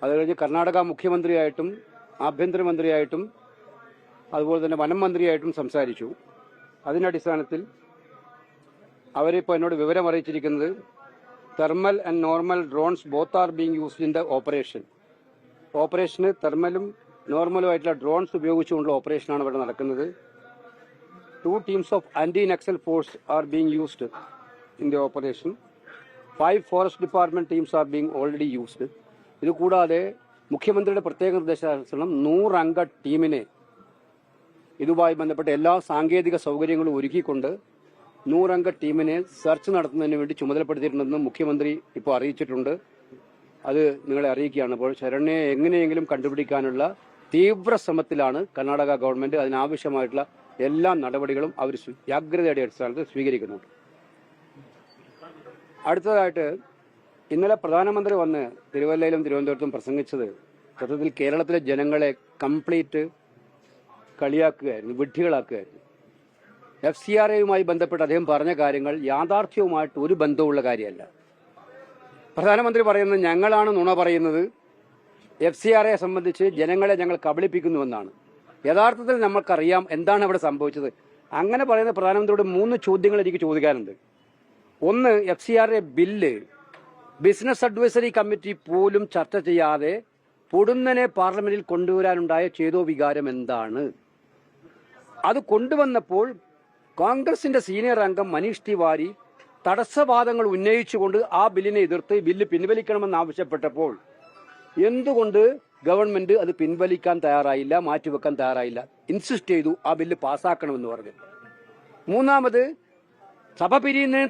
അത് കഴിഞ്ഞ് കർണാടക മുഖ്യമന്ത്രിയായിട്ടും ആഭ്യന്തരമന്ത്രിയായിട്ടും അതുപോലെ തന്നെ വനം മന്ത്രിയായിട്ടും സംസാരിച്ചു. അതിൻ്റെ അടിസ്ഥാനത്തിൽ അവരിപ്പോൾ എന്നോട് വിവരം അറിയിച്ചിരിക്കുന്നത് thermal and normal drones both are being used in the ഓപ്പറേഷന് തെർമലും നോർമലും ആയിട്ടുള്ള ഡ്രോൺസ് ഉപയോഗിച്ചുകൊണ്ടുള്ള ഓപ്പറേഷനാണ് ഇവിടെ നടക്കുന്നത്. 2 teams of anti-Naxal force are being used in the operation. 5 forest department teams are being already used. ഇത് കൂടാതെ മുഖ്യമന്ത്രിയുടെ പ്രത്യേക നിർദ്ദേശാനുസരണം 100 അംഗ ടീമിനെ ഇതുമായി ബന്ധപ്പെട്ട എല്ലാ സാങ്കേതിക സൗകര്യങ്ങളും ഒരുക്കിക്കൊണ്ട് 100 അംഗ ടീമിനെ സെർച്ച് നടത്തുന്നതിന് വേണ്ടി ചുമതലപ്പെടുത്തിയിട്ടുണ്ടെന്ന് മുഖ്യമന്ത്രി ഇപ്പോൾ അറിയിച്ചിട്ടുണ്ട്. അത് നിങ്ങളെ അറിയിക്കുകയാണ്. അപ്പോൾ ശരണ്യെ എങ്ങനെയെങ്കിലും കണ്ടുപിടിക്കാനുള്ള തീവ്ര ശ്രമത്തിലാണ് കർണാടക ഗവൺമെന്റ്. അതിനാവശ്യമായിട്ടുള്ള എല്ലാ നടപടികളും അവർ ജാഗ്രതയുടെ അടിസ്ഥാനത്തിൽ സ്വീകരിക്കുന്നുണ്ട്. അടുത്തതായിട്ട് ഇന്നലെ പ്രധാനമന്ത്രി വന്ന് തിരുവല്ലയിലും തിരുവനന്തപുരത്തും പ്രസംഗിച്ചത് സത്യത്തിൽ കേരളത്തിലെ ജനങ്ങളെ കംപ്ലീറ്റ് കളിയാക്കുകയായിരുന്നു, വിഡ്ഢികളാക്കുകയായിരുന്നു. FCRAയുമായി ബന്ധപ്പെട്ട് അദ്ദേഹം പറഞ്ഞ കാര്യങ്ങൾ യാഥാർത്ഥ്യവുമായിട്ട് ഒരു ബന്ധവുമുള്ള കാര്യമല്ല. പ്രധാനമന്ത്രി പറയുന്നത് ഞങ്ങളാണ് നുണ പറയുന്നത്, FCRAയെ സംബന്ധിച്ച് ജനങ്ങളെ ഞങ്ങൾ കബളിപ്പിക്കുന്നുവെന്നാണ്. യഥാർത്ഥത്തിൽ നമ്മൾക്കറിയാം എന്താണ് അവിടെ സംഭവിച്ചത്. അങ്ങനെ പറയുന്ന പ്രധാനമന്ത്രിയോട് 3 ചോദ്യങ്ങൾ എനിക്ക് ചോദിക്കാനുണ്ട്. ഒന്ന്, FCRA bill business advisory committee പോലും ചർച്ച ചെയ്യാതെ പൊടുന്നനെ പാർലമെന്റിൽ കൊണ്ടുവരാനുണ്ടായ ചേതോ വികാരം എന്താണ്? അത് കൊണ്ടുവന്നപ്പോൾ കോൺഗ്രസിന്റെ സീനിയർ അംഗം മനീഷ് തിവാരി തടസ്സവാദങ്ങൾ ഉന്നയിച്ചുകൊണ്ട് ആ ബില്ലിനെ എതിർത്ത് ബില്ല് പിൻവലിക്കണമെന്ന് ആവശ്യപ്പെട്ടപ്പോൾ എന്തുകൊണ്ട് ഗവൺമെന്റ് അത് പിൻവലിക്കാൻ തയ്യാറായില്ല, മാറ്റിവെക്കാൻ തയ്യാറായില്ല? ഇൻസിസ്റ്റ് ചെയ്തു ആ ബില്ല് പാസ്സാക്കണമെന്ന് പറഞ്ഞു. മൂന്നാമത്, സഭ പിരിയുന്നതിന്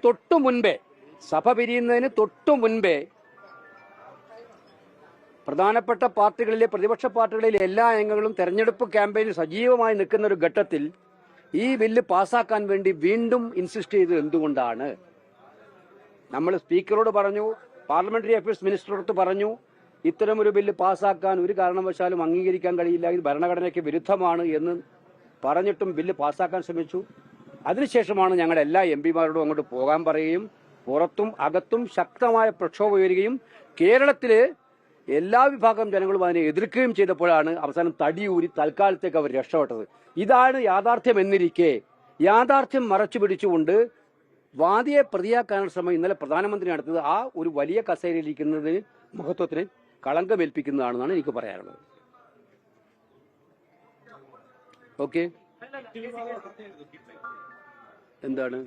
തൊട്ടു മുൻപേ പ്രധാനപ്പെട്ട പാർട്ടികളിലെ പ്രതിപക്ഷ പാർട്ടികളിലെ എല്ലാ അംഗങ്ങളും തെരഞ്ഞെടുപ്പ് ക്യാമ്പയിനിൽ സജീവമായി നിൽക്കുന്ന ഒരു ഘട്ടത്തിൽ ഈ ബില്ല് പാസ്സാക്കാൻ വേണ്ടി വീണ്ടും ഇൻസിസ്റ്റ് ചെയ്തത് എന്തുകൊണ്ടാണ്? നമ്മൾ സ്പീക്കറോട് പറഞ്ഞു, പാർലമെന്ററി അഫയേഴ്സ് മിനിസ്റ്ററോട് പറഞ്ഞു, ഇത്തരമൊരു ബില്ല് പാസ്സാക്കാൻ ഒരു കാരണവശാലും അംഗീകരിക്കാൻ കഴിയില്ല, ഇത് ഭരണഘടനയ്ക്ക് വിരുദ്ധമാണ് എന്ന് പറഞ്ഞിട്ടും ബില്ല് പാസ്സാക്കാൻ ശ്രമിച്ചു. അതിനുശേഷമാണ് ഞങ്ങളുടെ എല്ലാ MPമാരോടും അങ്ങോട്ട് പോകാൻ പറയുകയും പുറത്തും അകത്തും ശക്തമായ പ്രക്ഷോഭം ഉയരുകയും കേരളത്തിലെ എല്ലാ വിഭാഗം ജനങ്ങളും അതിനെ എതിർക്കുകയും ചെയ്തപ്പോഴാണ് അവസാനം തടിയൂരി തൽക്കാലത്തേക്ക് അവർ രക്ഷപ്പെട്ടത്. ഇതാണ് യാഥാർത്ഥ്യം എന്നിരിക്കെ യാഥാർത്ഥ്യം മറച്ചു പിടിച്ചുകൊണ്ട് വാദിയെ പ്രതിയാക്കാനുള്ള ശ്രമം ഇന്നലെ പ്രധാനമന്ത്രി നടത്തിയത് ആ ഒരു വലിയ കസേരയിലിരിക്കുന്നതിന് മഹത്വത്തിന് കളങ്കമേൽപ്പിക്കുന്നതാണെന്നാണ് എനിക്ക് പറയാനുള്ളത്. ഓക്കെ, എന്താണ്?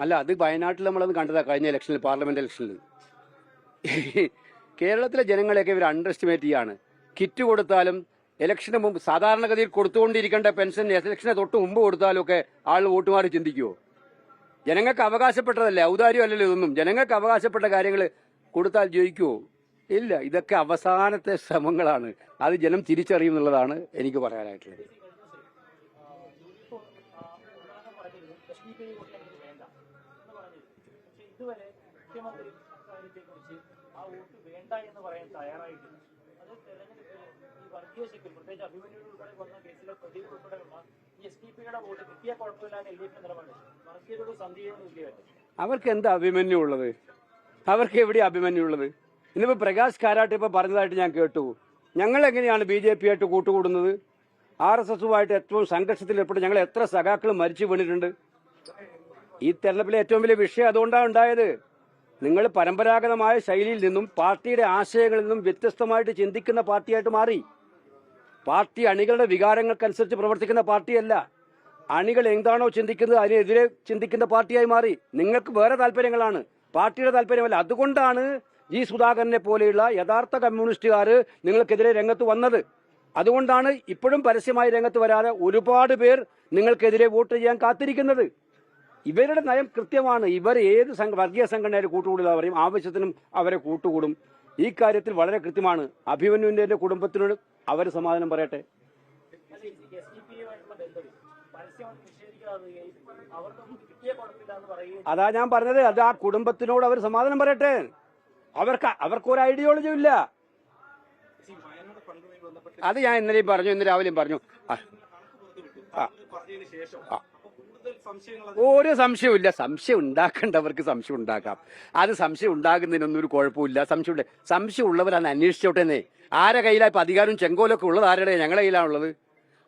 അല്ല, അത് വയനാട്ടിൽ നമ്മളത് കണ്ടതാ കഴിഞ്ഞ ഇലക്ഷനിൽ, പാർലമെന്റ് ഇലക്ഷനിൽ. കേരളത്തിലെ ജനങ്ങളെയൊക്കെ ഇവർ അണ്ടർ എസ്റ്റിമേറ്റ് ചെയ്യാണ്. കിറ്റ് കൊടുത്താലും ഇലക്ഷന് മുമ്പ് സാധാരണഗതിയിൽ കൊടുത്തുകൊണ്ടിരിക്കേണ്ട പെൻഷൻ ഇലക്ഷനെ തൊട്ട് മുമ്പ് കൊടുത്താലും ഒക്കെ ആൾ വോട്ടുമാറി ചിന്തിക്കുമോ? ജനങ്ങൾക്ക് അവകാശപ്പെട്ടതല്ലേ, ഔദാര്യം അല്ലല്ലോ ഇതൊന്നും. ജനങ്ങൾക്ക് അവകാശപ്പെട്ട കാര്യങ്ങൾ കൊടുത്താൽ ജയിക്കുമോ? ഇല്ല. ഇതൊക്കെ അവസാനത്തെ ശ്രമങ്ങളാണ്. അത് ജനം തിരിച്ചറിയുമെന്നുള്ളതാണ് എനിക്ക് പറയാനായിട്ടുള്ളത്. അവർക്ക് എന്താ അഭിമന്യു ഉള്ളത്? അവർക്ക് എവിടെ അഭിമന്യു ഉള്ളത്? ഇന്നിപ്പോ പ്രകാശ് കാരാട്ട് ഇപ്പൊ പറഞ്ഞതായിട്ട് ഞാൻ കേട്ടു. ഞങ്ങൾ എങ്ങനെയാണ് BJP ആയിട്ട് കൂട്ടുകൂടുന്നത്? RSSുമായിട്ട് ഏറ്റവും സംഘർഷത്തിൽ ഏർപ്പെട്ട് ഞങ്ങൾ എത്ര സഖാക്കൾ മരിച്ചു വീണിട്ടുണ്ട്. ഈ തെരഞ്ഞെടുപ്പിലെ ഏറ്റവും വലിയ വിഷയം അതുകൊണ്ടാണ് ഉണ്ടായത്. നിങ്ങൾ പരമ്പരാഗതമായ ശൈലിയിൽ നിന്നും പാർട്ടിയുടെ ആശയങ്ങളിൽ നിന്നും വ്യത്യസ്തമായിട്ട് ചിന്തിക്കുന്ന പാർട്ടിയായിട്ട് മാറി. പാർട്ടി അണികളുടെ വികാരങ്ങൾക്കനുസരിച്ച് പ്രവർത്തിക്കുന്ന പാർട്ടിയല്ല. അണികൾ എന്താണോ ചിന്തിക്കുന്നത് അതിനെതിരെ ചിന്തിക്കുന്ന പാർട്ടിയായി മാറി. നിങ്ങൾക്ക് വേറെ താല്പര്യങ്ങളാണ്, പാർട്ടിയുടെ താല്പര്യമല്ല. അതുകൊണ്ടാണ് G. സുധാകരനെ പോലെയുള്ള യഥാർത്ഥ കമ്മ്യൂണിസ്റ്റുകാർ നിങ്ങൾക്കെതിരെ രംഗത്ത് വന്നത്. അതുകൊണ്ടാണ് ഇപ്പോഴും പരസ്യമായി രംഗത്ത് വരാതെ ഒരുപാട് പേർ നിങ്ങൾക്കെതിരെ വോട്ട് ചെയ്യാൻ കാത്തിരിക്കുന്നത്. ഇവരുടെ നയം കൃത്യമാണ്. ഇവർ ഏത് വർഗീയ സംഘടനയുടെ കൂട്ടുകൂടുക പറയും, ആവശ്യത്തിനും അവരെ കൂട്ടുകൂടും. ഈ കാര്യത്തിൽ വളരെ കൃത്യമാണ്. അഭിമന്യുവിന്റെ കുടുംബത്തിനോട് അവർ സമാധാനം പറയട്ടെ. അതാ ഞാൻ പറഞ്ഞത്, അത് ആ കുടുംബത്തിനോട് അവർ സമാധാനം പറയട്ടെ. അവർക്കൊരു ഐഡിയോളജിയും ഇല്ല. അത് ഞാൻ ഇന്നലെയും പറഞ്ഞു, ഇന്ന് രാവിലെയും പറഞ്ഞു. ഒരു സംശയവുമില്ല. സംശയം ഉണ്ടാക്കേണ്ടവർക്ക് സംശയം ഉണ്ടാക്കാം. അത് സംശയം ഉണ്ടാകുന്നതിനൊന്നും ഒരു കുഴപ്പമില്ല. സംശയം ഉള്ളവരന്ന് അന്വേഷിച്ചോട്ടെന്നേ. ആരെ കയ്യിലാണ് ഇപ്പം അധികാരവും ചെങ്കോലൊക്കെ ഉള്ളത്? ആരുടെ? ഞങ്ങളുടെ കയ്യിലാണുള്ളത്.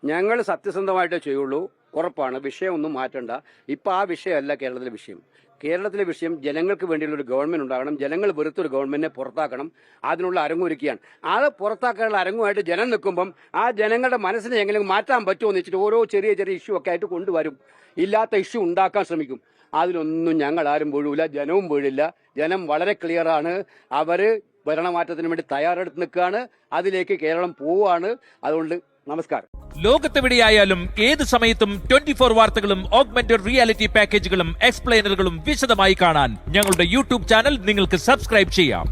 ഞങ്ങൾ സത്യസന്ധമായിട്ടേ ചെയ്യുള്ളൂ. ഉറപ്പാണ്. വിഷയമൊന്നും മാറ്റണ്ട. ഇപ്പം ആ വിഷയമല്ല കേരളത്തിലെ വിഷയം. കേരളത്തിലെ വിഷയം ജനങ്ങൾക്ക് വേണ്ടിയുള്ള ഒരു ഗവൺമെന്റ് ഉണ്ടാകണം. ജനങ്ങൾ വെറുത്തൊരു ഗവൺമെന്റിനെ പുറത്താക്കണം. അതിനുള്ള അരങ്ങൊരുക്കുകയാണ്. അത് പുറത്താക്കാനുള്ള അരങ്ങുമായിട്ട് ജനം നിൽക്കുമ്പം ആ ജനങ്ങളുടെ മനസ്സിനെ എങ്ങനെ മാറ്റാൻ പറ്റുമോ എന്ന് വെച്ചിട്ട് ഓരോ ചെറിയ ചെറിയ ഇഷ്യൂ ഒക്കെ ആയിട്ട് കൊണ്ടുവരും. ഇല്ലാത്ത ഇഷ്യൂ ഉണ്ടാക്കാൻ ശ്രമിക്കും. അതിലൊന്നും ഞങ്ങൾ ആരും വീഴൂല, ജനവും വീഴില്ല. ജനം വളരെ ക്ലിയറാണ്. അവര് ഭരണമാറ്റത്തിന് വേണ്ടി തയ്യാറെടുത്ത് നിൽക്കുകയാണ്. അതിലേക്ക് കേരളം പോവുകയാണ്. അതുകൊണ്ട് നമസ്കാരം. ലോകത്തെവിടെയായാലും ഏത് സമയത്തും 24 വാർത്തകളും ഓഗ്മെന്റഡ് റിയാലിറ്റി പാക്കേജുകളും എക്സ്പ്ലെയിനറുകളും വിശദമായി കാണാൻ ഞങ്ങളുടെ യൂട്യൂബ് ചാനൽ നിങ്ങൾക്ക് സബ്സ്ക്രൈബ് ചെയ്യാം.